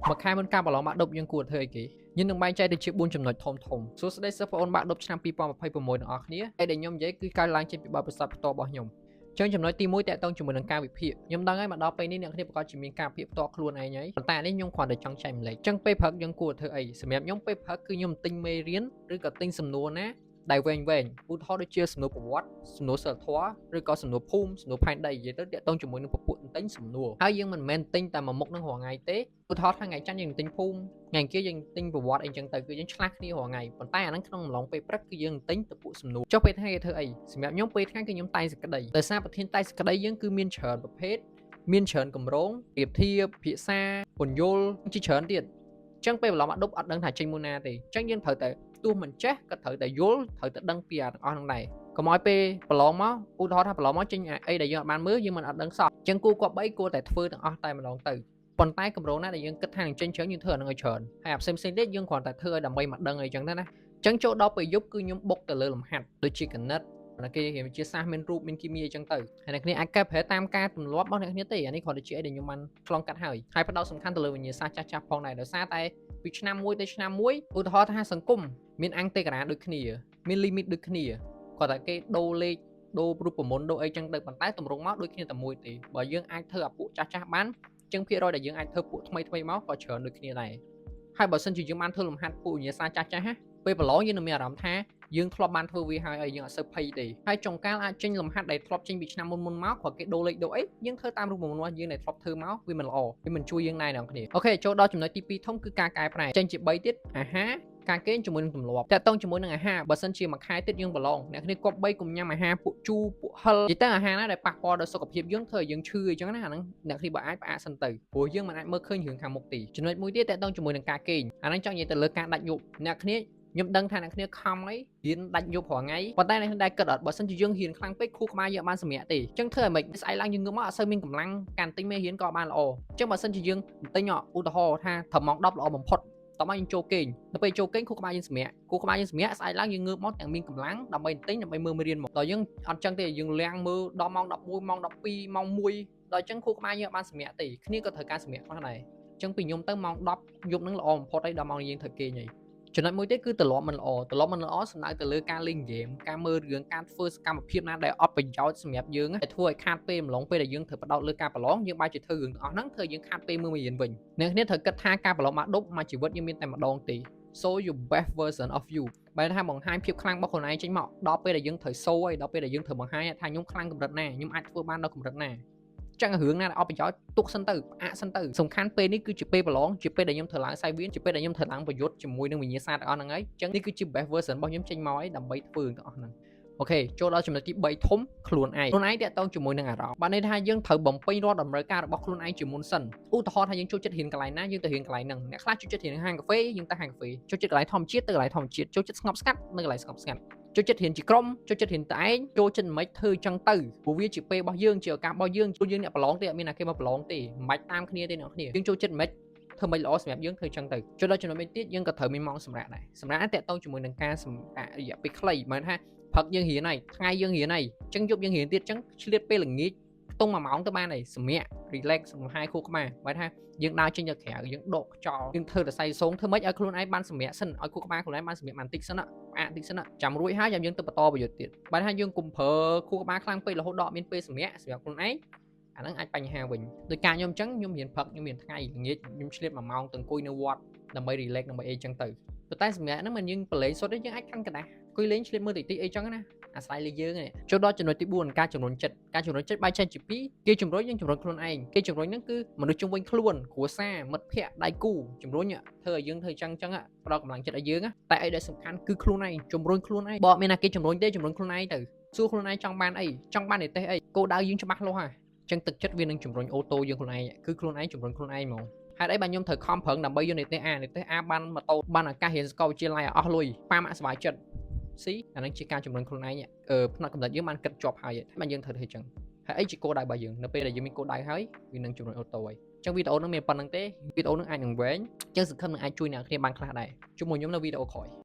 មកខែមុនការប្រឡងបាក់ឌុបយើងគួរធ្វើអីគេយើងនឹងបែងចែកទៅជា4ចំណុចធំសួស្តីសិស្សបងប្អូនបាក់ឌុបឆ្នាំ2026ទាំងអស់គ្នាហើយដែលខ្ញុំនិយាយគឺកើតឡើងចេញពីបទពិសោធន៍ផ្ទាល់របស់ខ្ញុំចឹងចំណុចទី1តកតងជាមួយនឹងការវិភាគខ្ញុំដឹងហើយមកដល់ពេលនេះអ្នកគ្នាប្រកាសជាមានការវិភាគផ្ទាល់ខ្លួនឯងហើយប៉ុន្តែនេះខ្ញុំគ្រាន់តែចង់ចែកម្លែកចឹងពេលព្រឹកយើងគួរធ្វើអីសម្រាប់ខ្ញុំពេលព្រឹកគឺខ្ញុំទិញមេរៀនឬក៏ទិញសំណួរណាដែលវែងឧទាហរណ៍ដូចជាសំណួរប្រវត្តិសំណួរសិលធម៌ឬក៏សំណួរភូមិសំណួរផែនដីនិយាយទៅតកតងជាមួយនឹងពពួកទិញសំណួរហើយយើងមិនមែនទិញតែមួយមុខនឹងរាល់ថ្ងៃទេឧទាហរណ៍ថ្ងៃច័ន្ទយើងទិញភូមិថ្ងៃអង្គារយើងទិញប្រវត្តិអីចឹងទៅគឺយើងឆ្លាស់គ្នារាល់ថ្ងៃប៉ុន្តែអាហ្នឹងក្នុងអំឡុងពេលព្រឹកគឺយើងទិញទៅពួកសំណួរចុះពេលថ្ងៃគេធ្វើអីសម្រាប់ខ្ញុំពេលថ្ងៃគឺខ្ញុំតែងសក្តីដោយសារប្រធានតែងសក្តីយើងគឺមានច្រើនប្រភេទមានច្រើនកម្រងប្រៀបធៀបភាសាពន្យល់ជាច្រើនទៀតចឹងពេលប្រឡំអាដប់អត់ដឹងថាចេញមួយណាទេចឹងយើងត្រូវតែទោះមិនចេះក៏ត្រូវតែយល់ត្រូវតែដឹងពីអាទាំងអស់ហ្នឹងដែរកុំឲ្យពេលប្រឡងមកឧទាហរណ៍ថាប្រឡងមកចេញអីដែលយើងអត់បានមើលយើងមិនអត់ដឹងសោះចឹងគួរគប្បីគួរតែធ្វើទាំងអស់តែម្ដងទៅប៉ុន្តែកម្រងណាដែលយើងគិតថានឹងចេញច្រើនយើងធ្វើអានឹងឲ្យច្រើនហើយអាផ្សេងទៀតយើងគ្រាន់តែធ្វើឲ្យដើម្បីមកដឹងអីចឹងទៅណាចឹងចូលដល់ពេលយប់គឺខ្ញុំបុកទៅលើលំហាត់ដូចជាគណិតគេវិទ្យាសាស្ត្រមានរូបមានគីមីអីចឹងទៅហើយអ្នកគ្នាអាចកែប្រែតាមការទម្លាប់របស់អ្នកគ្នាទេអានេះគ្រាន់តែជាអីដែលខ្ញុំបានឆ្លងកាត់ហើយផ្ដោតសំខាន់ទៅលើវិញ្ញាសាស្ត្រចាស់ផងដែរដោយសារតែពីឆ្នាំមួយទៅឆ្នាំមួយឧទាហរណ៍ថាសង្គមមានអង្គទេក្រាដូចគ្នាមាន limit ដូចគ្នាគាត់តែគេដូរលេខដូររូបមន្តដូរអីចឹងទៅប៉ុន្តែតម្រង់មកដូចគ្នាតែមួយទេបើយើងអាចធ្វើអាពួកចាស់បានចឹងភាគរយដែលយើងអាចធ្វើពួកថ្មីមកក៏ច្រើនដូចគ្នាដែរហើយបើសិនជាយើងបានធ្វើលំហាត់ពួកវិញ្ញាសាចាស់ណាពេលប្រឡងយើងនឹងមានអារម្មណ៍ថាយើងធ្លាប់បានធ្វើវាហើយយើងអត់សូវភ័យទេហើយចុងកាលអាចចេញលំហាត់ដែលធ្លាប់ចេញពីឆ្នាំមុនមកគាត់គេដូរលេខដូរអីយើងធ្វើតាមរូបមន្តរបស់យើងដែលធ្លាប់ធ្វើមកវាមិនល្អវាមិនជួយយើងណែនាំគ្នាអូខេចូលដល់ចំណុចទី2ធំគឺការកែប្រែចេញជា3ទៀតអាហារការគេងជាមួយនឹងទម្លាប់តើតងជាមួយនឹងអាហារបើសិនជាមួយខែទៀតយើងប្រឡងអ្នកគ្នាគប្បីកុំញ៉ាំអាហារពួកជូរពួកហឹលនិយាយទៅអាហារណាដែលប៉ះពាល់ដល់សុខភាពយើងធ្វើឲ្យយើងឈឺអញ្ចឹងណាអាហ្នឹងអ្នកគ្នាបើអាចផ្អាកសិនទៅព្រោះយើងមិនអាចមើលឃើញរឿងខាងមុខទេចំណុចមួយទៀតតើតងជាមួយនឹងការគេងអាហ្នឹងចង់និយាយទៅលើការដាច់យប់អ្នកគ្នាខ្ញុំដឹងថាអ្នកគ្នាខំអីរៀនដាច់យប់រាល់ថ្ងៃប៉ុន្តែអ្នកគ្នាដែរគិតអត់បើសិនជាយើងរៀនខ្លាំងពេកគ្រូខ្មែរយើងអត់បានសម្រាកទេអញ្ចឹងធ្វើឲ្យមិនស្អែកឡើងយើងងើបមកអត់សូវមានកម្លាំងការទិញមេរៀនក៏បានល្អអញ្ចឹងបើសិនជាយើងទិញឧទាហរណ៍ថាត្រឹមម៉ោង10ល្អបំផុតតោះមកយើងចូលគេងទៅពេលចូលគេងគ្រូខ្មែរយើងសម្រាកគ្រូខ្មែរយើងសម្រាកស្អែកឡើងយើងងើបមកទាំងមានកម្លាំងដើម្បីទិញដើម្បីមើលមេរៀនមកដល់យើងអត់ចឹងទេយើងលាងមើលដល់ម៉ោង11ម៉ោង12ម៉ោង1ដល់អញ្ចឹងគ្រូខ្មែរយើងអត់បានសម្រាកទេគ្នាក៏ត្រូវការសម្រាកខ្លះដែរអញ្ចឹងពីខ្ញុំទៅម៉ោង10យប់ហ្នឹងល្អបំផុតហើយដល់ម៉ោងយើងត្រូវគេងហើយចំណុចមួយទៀតគឺទម្លាប់មិនល្អសំដៅទៅលើការលេងហ្គេមការមើលរឿងការធ្វើសកម្មភាពណាដែលអត់ប្រយោជន៍សម្រាប់យើងតែធ្វើឲ្យខាតពេលម្លងពេលដែលយើងត្រូវផ្ដោតលើការប្រឡងយើងបែរជាធ្វើរឿងទាំងអស់ហ្នឹងធ្វើយើងខាតពេលមើលមេរៀនវិញអ្នកគ្នាត្រូវគិតថាការប្រឡងមកដប់មកជីវិតយើងមានតែម្ដងទេ show your best version of you បែរថាបង្ហាញភាពខ្លាំងរបស់ខ្លួនឯងចេញមកដល់ពេលដែលយើងត្រូវ show ហើយដល់ពេលដែលយើងត្រូវបង្ហាញថាខ្ញុំខ្លាំងកម្រិតណាខ្ញុំអាចធ្វើបានដល់កម្រិតណាចឹងរឿងណាដែលអត់ប្រយោជន៍ទុកសិនទៅផ្អាកសិនទៅសំខាន់ពេលនេះគឺជាពេលប្រឡងជាពេលដែលខ្ញុំធ្វើឡើងសាយវៀនជាពេលដែលខ្ញុំធ្វើឡើងប្រយុទ្ធជាមួយនឹងវិញ្ញាសាទាំងអស់ហ្នឹងហើយចឹងនេះគឺជា best version របស់ខ្ញុំចេញមកហើយដើម្បីធ្វើទាំងអស់ហ្នឹងអូខេចូលដល់ចំណុចទី3ធំខ្លួនឯងតាក់ទងជាមួយនឹងអារម្មណ៍បានន័យថាយើងត្រូវបំពេញរាល់តម្រូវការរបស់ខ្លួនឯងជាមុនសិនឧទាហរណ៍ថាយើងចូលចិត្តរៀនកន្លែងណាយើងទៅរៀនកន្លែងហ្នឹងអ្នកខ្លះចូលចិត្តរៀនហាងកាហ្វេយើងទៅហាងកាហ្វេចូលចិត្តកន្លែងធម្មជាតិទៅកន្លែងធម្មជាតិចូលចិត្តស្ងប់ស្ងាត់នៅកន្លែងស្ងប់ស្ងាត់ចូលចិត្តរៀនជាក្រុមចូលចិត្តរៀនតែឯងចូលចិត្តមិនធ្វើចឹងទៅព្រោះវាជាពេលរបស់យើងជាឱកាសរបស់យើងចូលយើងអ្នកប្រឡងទេអត់មានណាគេមកប្រឡងទេមិនបាច់តាមគ្នាទេអ្នកគ្នាយើងចូលចិត្តមិនធ្វើមិនល្អសម្រាប់យើងធ្វើចឹងទៅចូលដល់ចំណុចមួយទៀតយើងក៏ត្រូវមានម៉ោងសម្រាប់ដែរសម្រាប់តាក់ទងជាមួយនឹងការសម្រាករយៈពេលខ្លីមិនថាព្រឹកយើងរៀនហើយថ្ងៃយើងរៀនហើយចឹងយប់យើងរៀនទៀតចឹងឆ្លៀតពេលល្ងាចខ្ទង់1ម៉ោងទៅបានហើយសម្រាក relax សំហាយគ្រូខ្មែរបើថាយើងដើរចេញទៅក្រៅយើងដកខ្យល់យើងធ្វើតែសៃសងធ្វើម៉េចឲ្យខ្លួនឯងបានសម្រាកសិនឲ្យគ្រូខ្មែរខ្លួនឯងបានសម្រាកបន្តិចសិនផ្អាកបន្តិចសិនចាំរួចហើយយើងទៅបន្តប្រយុទ្ធទៀតបើថាយើងកុំប្រើគ្រូខ្មែរខ្លាំងពេករហូតដល់អត់មានពេលសម្រាកសម្រាប់ខ្លួនឯងអាហ្នឹងអាចបញ្ហាវិញដោយការខ្ញុំអញ្ចឹងខ្ញុំរៀនព្រឹកខ្ញុំរៀនថ្ងៃល្ងាចខ្ញុំឆ្លៀត1ម៉ោងទៅអង្គុយនៅវត្តដើម្បី relax ដើម្បីអីចឹងទៅប៉ុន្តែសម្រាប់ហ្នឹងមិនយើងប្រឡែងសុទ្ធទេយើងអាចកាន់កណ្ដាស់អង្គុយលេងឆ្លៀតមើលតិចអីចឹងណាអាស្រ័យលើយើងឯងចូលដល់ចំណុចទី4ការជំរុញចិត្តបែកចែកជា2គេជំរុញយើងជំរុញខ្លួនឯងគេជំរុញហ្នឹងគឺមនុស្សជុំវិញខ្លួនគ្រួសារមិត្តភ័ក្តិដៃគូជំរុញធ្វើឲ្យយើងធ្វើចឹងផ្ដល់កម្លាំងចិត្តឲ្យយើងតែអីដែលសំខាន់គឺខ្លួនឯងជំរុញខ្លួនឯងបើអត់មានណាគេជំរុញទេជំរុញខ្លួនឯងទៅសួរខ្លួនឯងចង់បានអីចង់បានទេអីគោលដៅយើងច្បាស់លាស់ហើយចឹងទឹកចិត្តវានឹងជំរុញអូតូយើងខ្លួនឯងគឺខ្លួនឯងជំរុញខ្លួនឯងហ្មងហេតុអីបានខ្ញុំត្រូវខំប្រឹងដើម្បីយកនិទេសអាបានម៉ូតូបានឱកាសរៀនសាកលវិទ្យាល័យអស់លុយប៉ាម៉ាក់សុបាយចិត្តស៊ីអានឹងជាការជំរុញខ្លួនឯងផ្នែកកំណត់យើងបានគិតជាប់ហើយតែយើងត្រូវធ្វើចឹងហើយអីជាគោលដៅរបស់យើងនៅពេលដែលយើងមានគោលដៅហើយវានឹងជំរុញអូតូហើយចឹងវីដេអូនឹងមានប៉ុណ្្នឹងទេវីដេអូនឹងអាចនឹងវែងចឹងសង្ឃឹមនឹងអាចជួយអ្នកគ្នាបានខ្លះដែរជាមួយខ្ញុំនៅវីដេអូក្រោយ